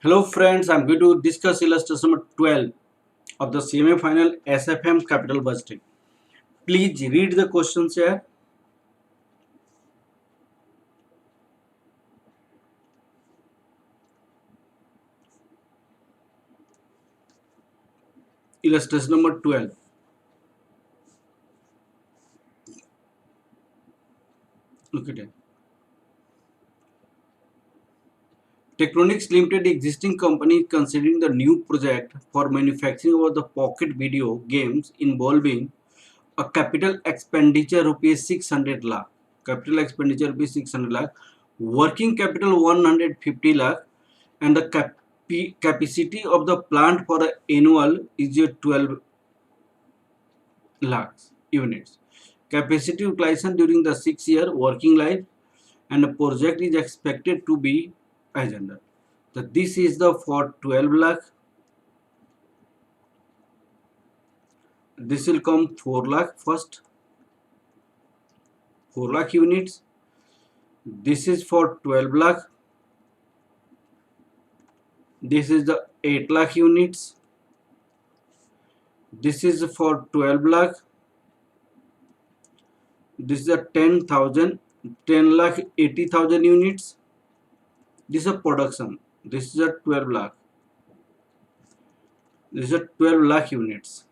Hello friends, I'm going to discuss illustration number 12 of the semi-final SFM capital budgeting. Please read the questions here. Illustration number 12. Look at it. Techtronics Limited existing company considering the new project for manufacturing of the pocket video games involving a capital expenditure rupees 600 lakh. Capital expenditure rupees 600 lakh. Working capital 150 lakh and the capacity of the plant for the annual is 12 lakhs units. Capacity utilization during the 6-year working life and the project is expected to be as under. So this is the for 12 lakh. This will come 4 lakh first. 4 lakh units. This is for 12 lakh. This is the 8 lakh units. This is for 12 lakh. This is a 10 lakh 80,000 units. This is a production. This is a 12 lakh. This is a 12 lakh units.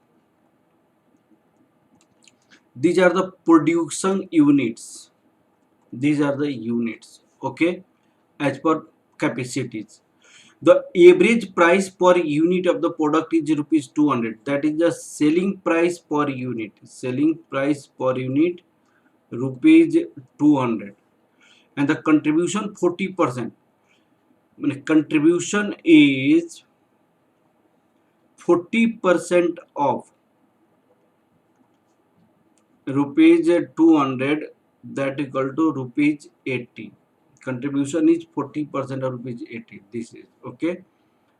These are the production units. These are the units. Okay, as per capacities. The average price per unit of the product is rupees 200. That is the selling price per unit. Selling price per unit rupees 200. And the contribution 40%. Contribution is 40% of rupees 200, that equal to rupees 80. Contribution is 40% of rupees 80. This is okay.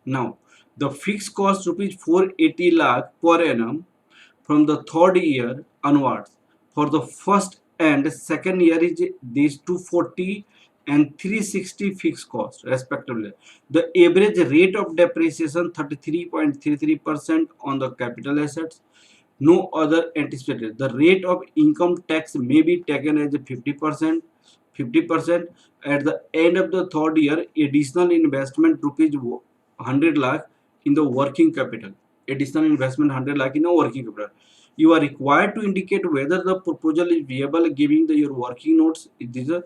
Now the fixed cost rupees 480 lakh per annum from the third year onwards. For the first and second year is these 240 and 360 fixed cost respectively. The average rate of depreciation 33.33% on the capital assets. No other anticipated. The rate of income tax may be taken as a 50%. 50% at the end of the third year. Additional investment rupees 100 lakh in the working capital. Additional investment 100 lakh in the working capital. You are required to indicate whether the proposal is viable, giving your working notes. This is a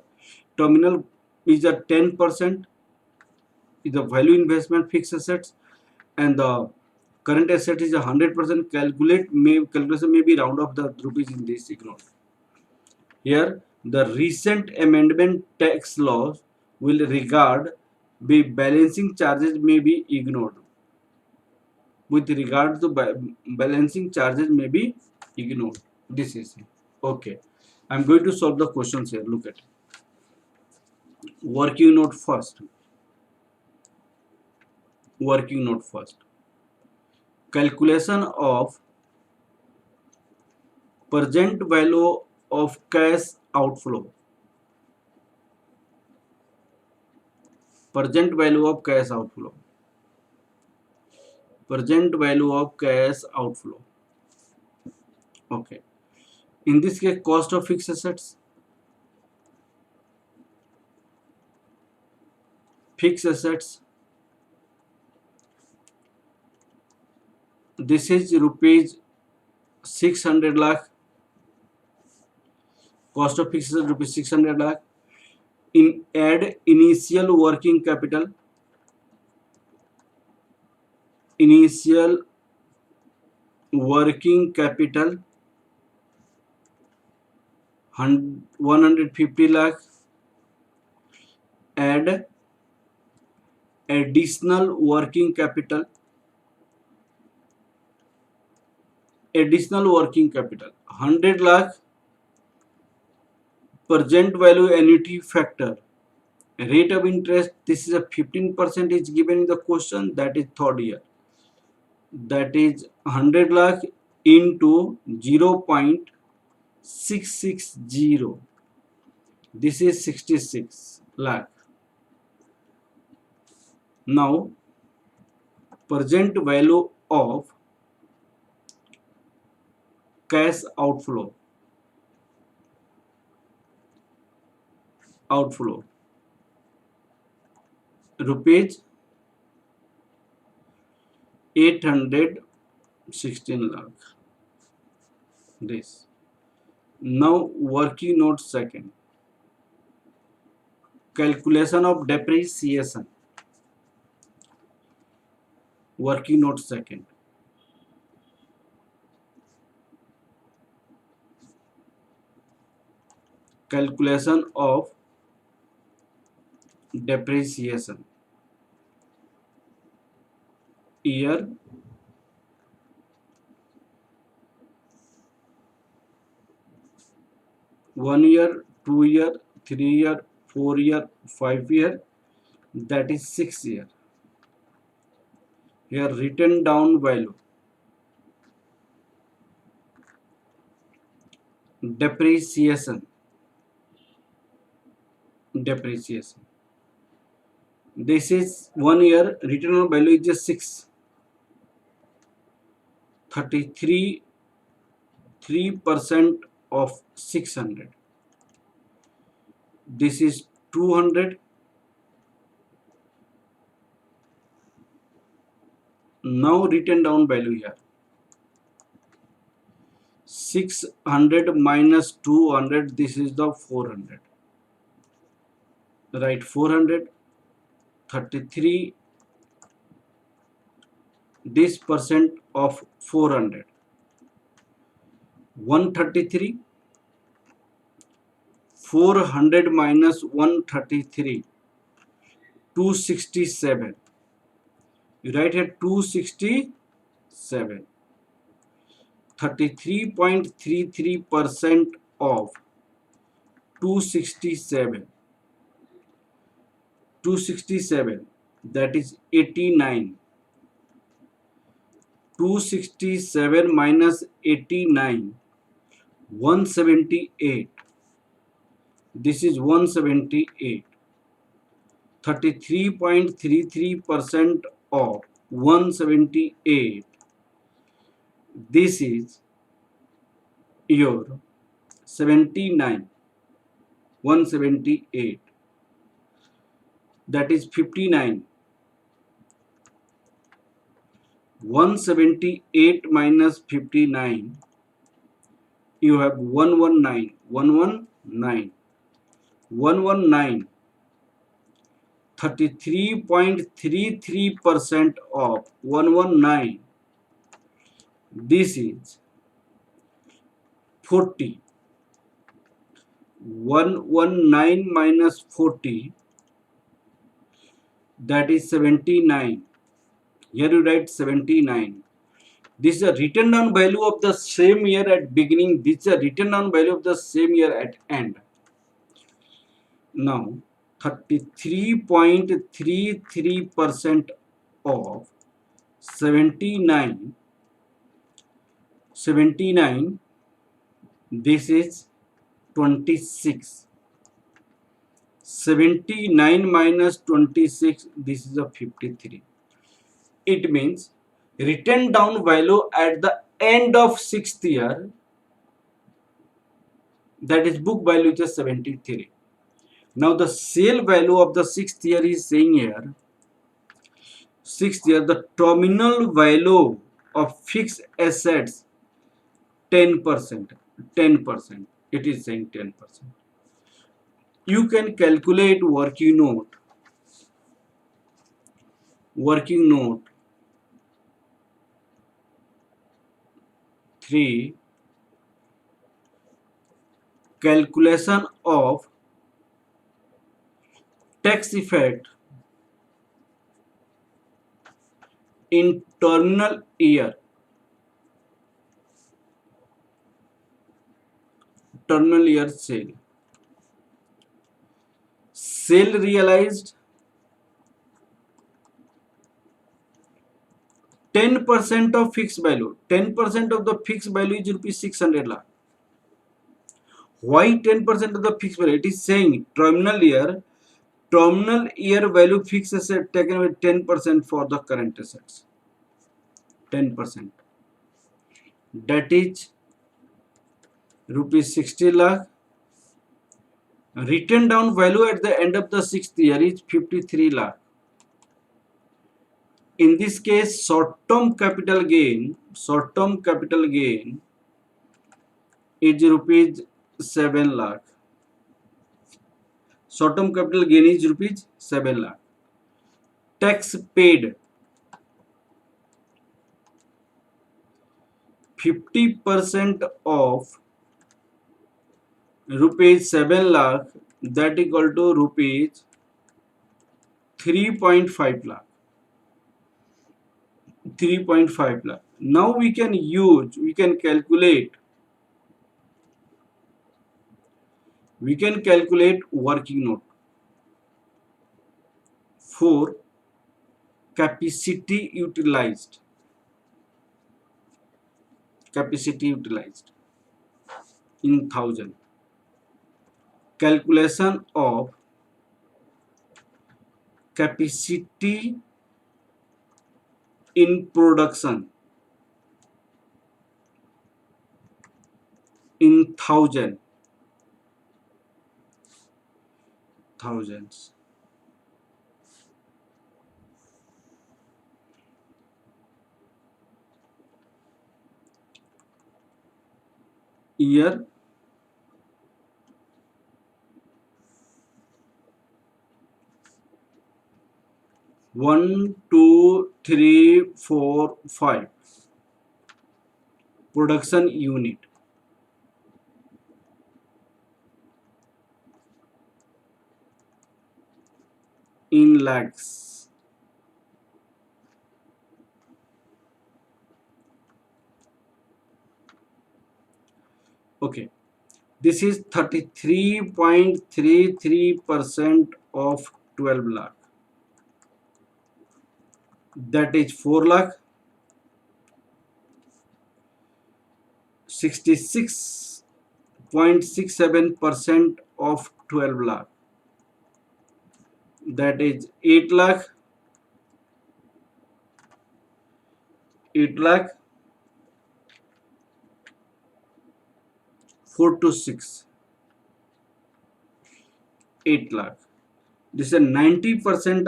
terminal is a 10% is the value investment fixed assets, and the current asset is 100%. Calculation may be round off the rupees in this ignore. Here the recent amendment tax laws will regard the balancing charges may be ignored. With regard to balancing charges may be ignored. This is okay. I'm going to solve the questions here. Look at working note first. Working note first. Calculation of present value of cash outflow. Present value of cash outflow. Present value of cash outflow. Okay. In this case, cost of fixed assets. Fixed assets. This is rupees 600 lakh. Cost of fixed assets rupees 600 lakh. In add initial working capital. Initial working capital 150 lakh. Add additional working capital. Additional working capital 100 lakh. Present value annuity factor. Rate of interest, this is a 15% is given in the question, that is third year. That is 100 lakh into 0.660. This is 66 lakh. Now present value of cash outflow rupees 816 lakh. This. Now working note second. Calculation of depreciation. Working note second. Calculation of depreciation. Year, 1 year, 2 year, 3 year, 4 year, 5 year, that is 6 year. Here written down value. Depreciation. This is 1 year, written down value is just 6. 3% of 600. This is 200. Now written down value here. 600 minus 200, this is the 400. Right, 400, 33, this percent of 400. 133, 400 minus 133, 267. You write here 267. 33.33% of 267. 267, that is 89. 267 minus 89, 178. This is 178. 33.33% of 178. This is your 79. 178. That is 59. 178 minus 59, you have 119. 119. 119. 33.33% of 119. This is 40. 119 minus 40, that is 79. Here you write 79. This is a written down value of the same year at beginning. This is a written down value of the same year at end. Now 33.33% of 79. 79. This is 26. 79 minus 26. This is a 53. It means written down value at the end of 6th year, that is book value is 73. Now the sale value of the 6th year is saying here, 6th year, the terminal value of fixed assets 10%. 10%. It is saying 10%. You can calculate working note. Working note 3, calculation of tax effect in terminal year. Terminal year sale. Sale realized 10% of fixed value. 10% of the fixed value is rupees 600 lakh. Why 10% of the fixed value? It is saying terminal year value fixed asset taken with 10% for the current assets. 10%. That is rupees 60 lakh. Written down value at the end of the 6th year is 53 lakh. In this case, short-term capital gain is rupees 7 lakh. Short-term capital gain is rupees 7 lakh. Tax paid 50% of rupees 7 lakh, that equal to rupees 3.5 lakh. 3.5 lakh. Now we can calculate working note for capacity utilized in thousand. Calculation of capacity in production in thousands. Year 1, 2, 3, 4, 5 production unit in lakhs. Okay, this is 33.33% of 12 lakh. That is 4 lakh. 66.67% of 12 lakh. That is 8 lakh. 8 lakh. 4 to 6. 8 lakh. This is 90%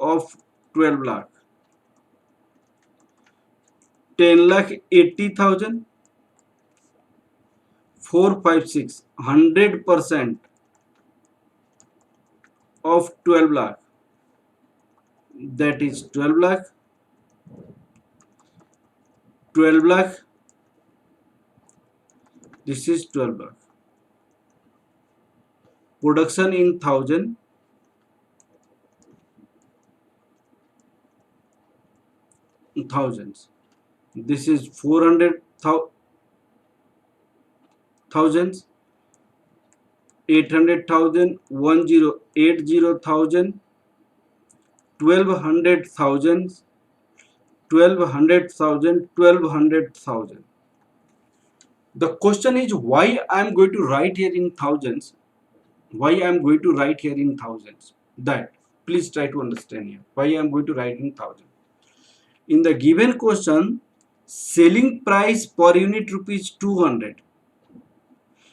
of 12 lakh. 10 lakh 80,000. 4, 5, 6. 100% of 12 lakh. That is 12 lakh. 12 lakh. This is 12 lakh. Production in thousands. This is 400,000. 800,000. 1080,000. 1200,000. 1200,000. 1200,000. The question is why I am going to write here in thousands. That please try to understand here. Why I am going to write in thousands. In the given question, selling price per unit rupees 200.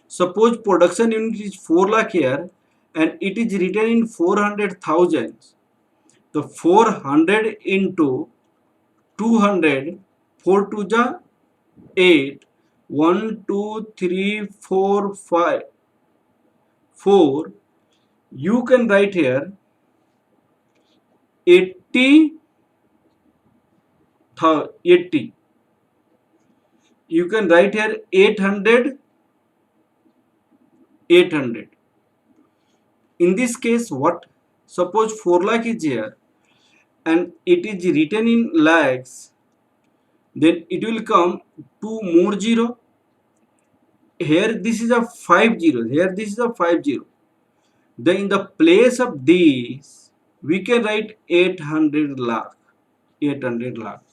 Suppose production unit is 4 lakh here and it is written in 400,000. The 400 into 200, 4 to the 8, 1, 2, 3, 4, 5, 4. You can write here 80. You can write here 800. In this case, what? Suppose 4 lakh is here and it is written in lakhs, then it will come 2 more 0. Here this is a 5 0. Here this is a 5 0. Then in the place of this, we can write 800 lakh. 800 lakhs.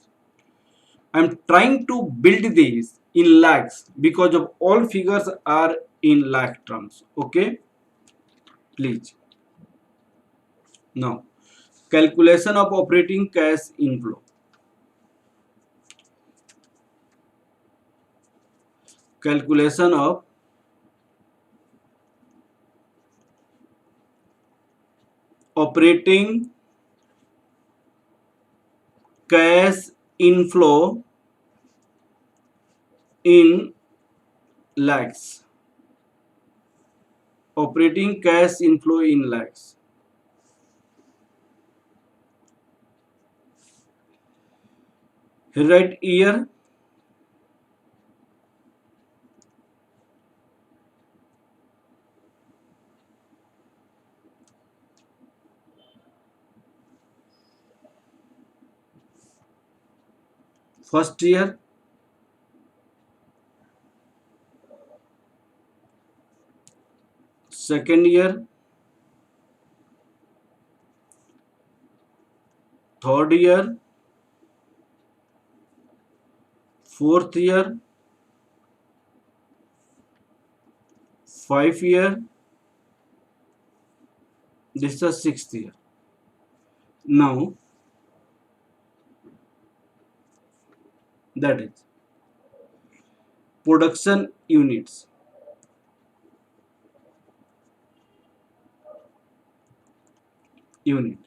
I am trying to build this in lakhs because of all figures are in lakh terms. Okay, please. Now, calculation of operating cash inflow. Calculation of operating cash inflow in lakhs. Operating cash inflow in lakhs. Here write year, first year, second year, third year, fourth year, 5 year, this is the sixth year. Now, that is production units. Unit.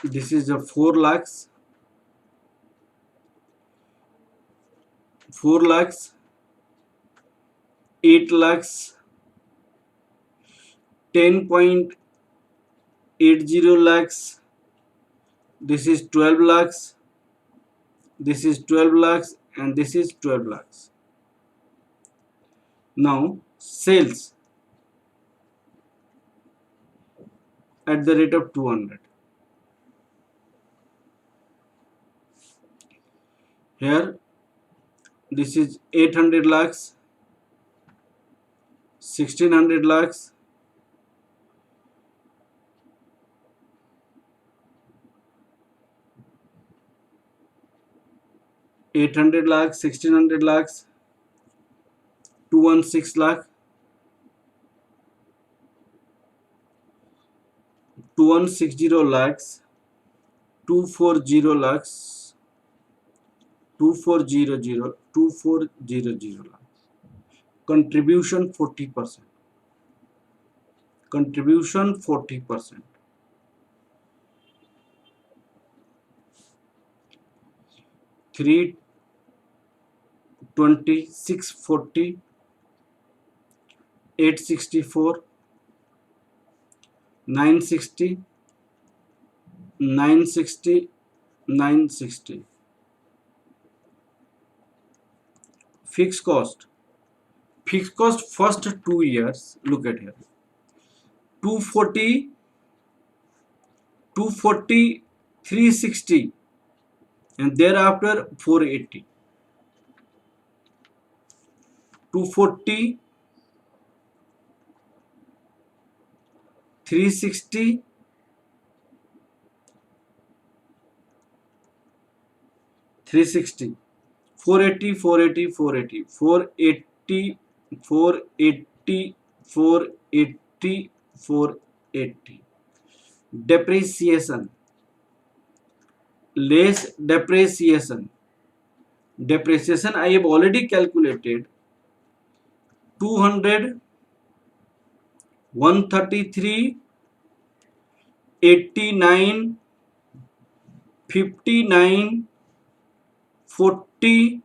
This is the 4 lakhs, 4 lakhs, 8 lakhs, 10.80 lakhs. This is 12 lakhs. This is 12 lakhs and this is 12 lakhs. Now, sales at the rate of 200. Here, this is 800 lakhs, 1600 lakhs, 800 lakhs, 1600 lakhs, 216 lakh, 2160 lakhs, 240 lakhs, 2400 lakhs. Contribution 40%. Contribution 40%. 320, 640, 864, 960, 960, 960. Fixed cost. Fixed cost first 2 years. Look at here. 240, 240, 360, and thereafter 480. 240, 360, 360, 480, 480, 480, 480, 480, 480, 480. Depreciation. Less depreciation. Depreciation I have already calculated. 200, 133, 89, 59, 40,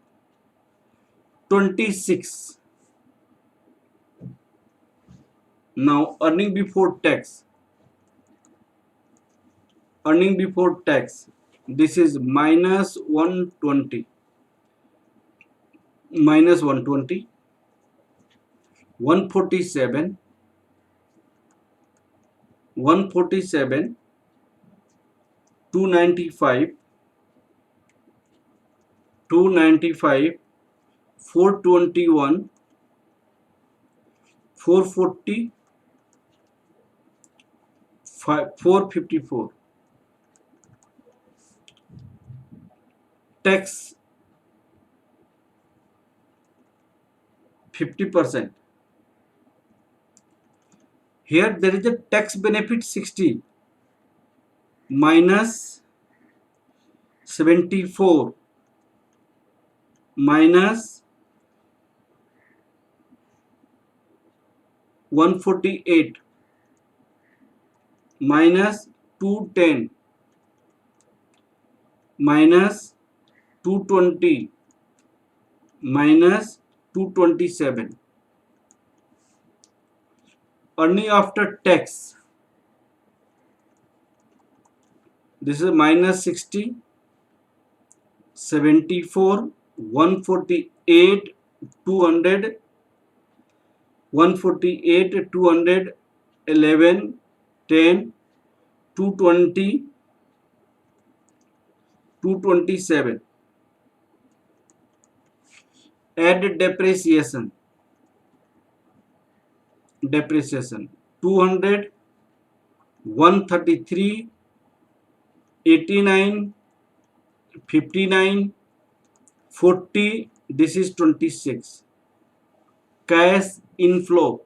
26. Now earning before tax. Earning before tax. This is minus 120. Minus 120. 147. 147. 295. 295. 421. 440. 454. Tax 50%. Here there is a tax benefit 60 minus 74 minus 148 minus 210 minus 220 minus 227. Earning after tax, this is minus 60, 74, 148, 200, 148, 200, 11, 10, 220, 227. Add depreciation, 200, 133, 89, 59, 40, this is 26. Cash inflow,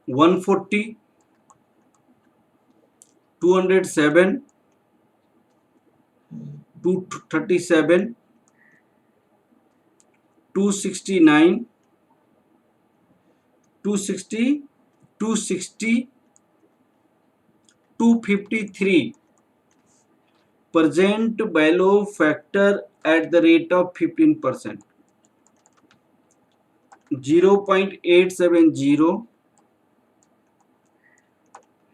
140, 207, 237, 269, 260, 260, 253. Present value factor at the rate of 15%. 0.870,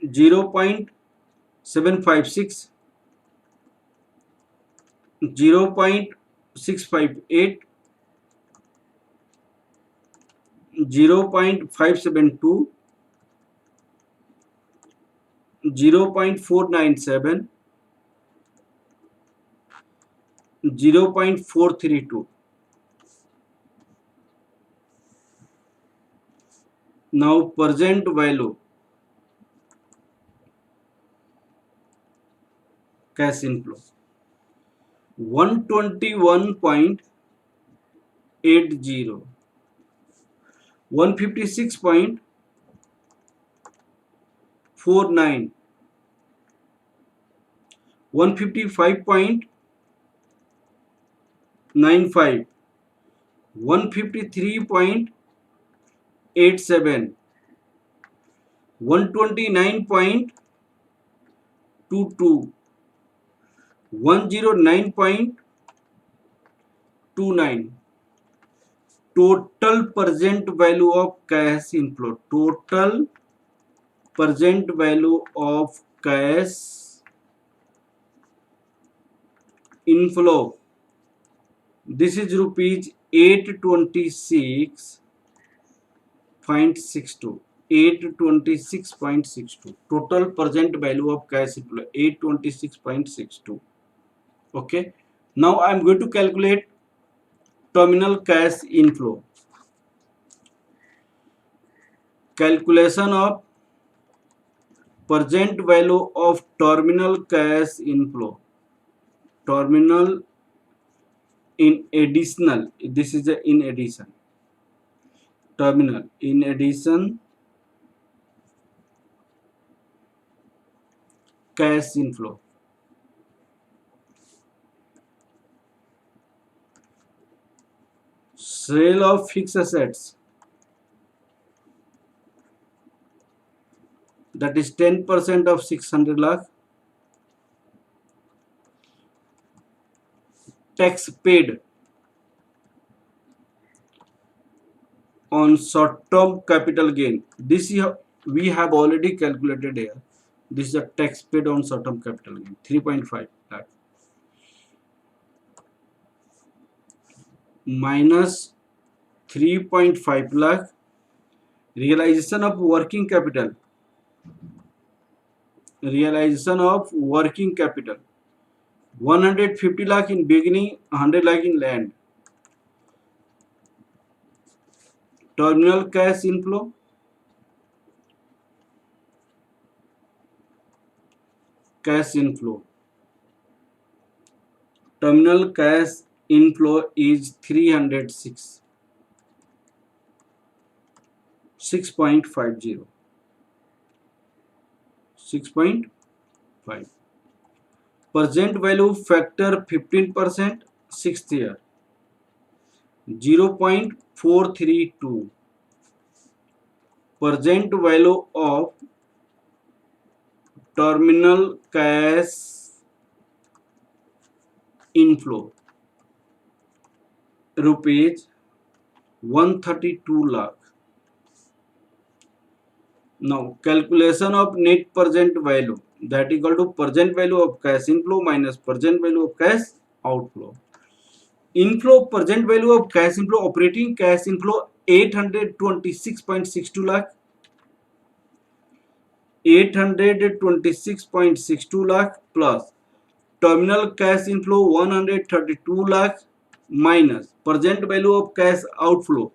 0.756, 0.658, 0.572, 0.497, 0.432. Now present value cash inflow 121.80, 156.49, 155.95, 153.87, 129.22, 109.29. Total present value of cash inflow, total present value of cash inflow, this is rupees 826.62, 826.62. Total present value of cash inflow 826.62. Okay, now I am going to calculate terminal cash inflow. Calculation of present value of terminal cash inflow. Terminal in additional, this is a in addition. Terminal in addition cash inflow. Sale of fixed assets, that is 10% of 600 lakh. Tax paid on short-term capital gain. This we have already calculated here. This is the tax paid on short-term capital gain, 3.5 lakh minus 3.5 lakh. Realization of working capital. Realization of working capital. 150 lakh in beginning, 100 lakh in land. Terminal cash inflow. Cash inflow. Terminal cash inflow is 306, 6.50, 6.5. Present value factor 15%, sixth year, 0.432. Present value of terminal cash inflow, rupees 132 lakh. Now calculation of net present value, that equal to present value of cash inflow minus present value of cash outflow. Inflow present value of cash inflow, operating cash inflow 826.62 lakh, 826.62 lakh plus terminal cash inflow 132 lakh minus present value of cash outflow.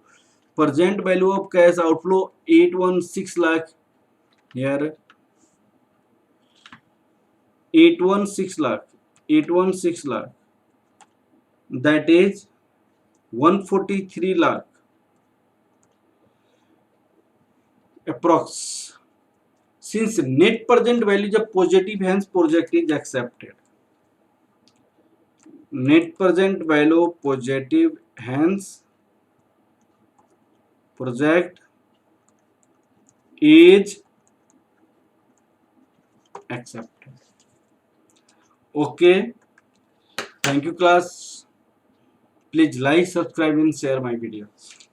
Present value of cash outflow 816 lakh. Here 816 lakh, 816 lakh, that is 143 lakh approx. Since net present value is positive, hence project is accepted. Net present value positive, hence project is accepted. Okay, thank you class. Please like, subscribe and share my videos.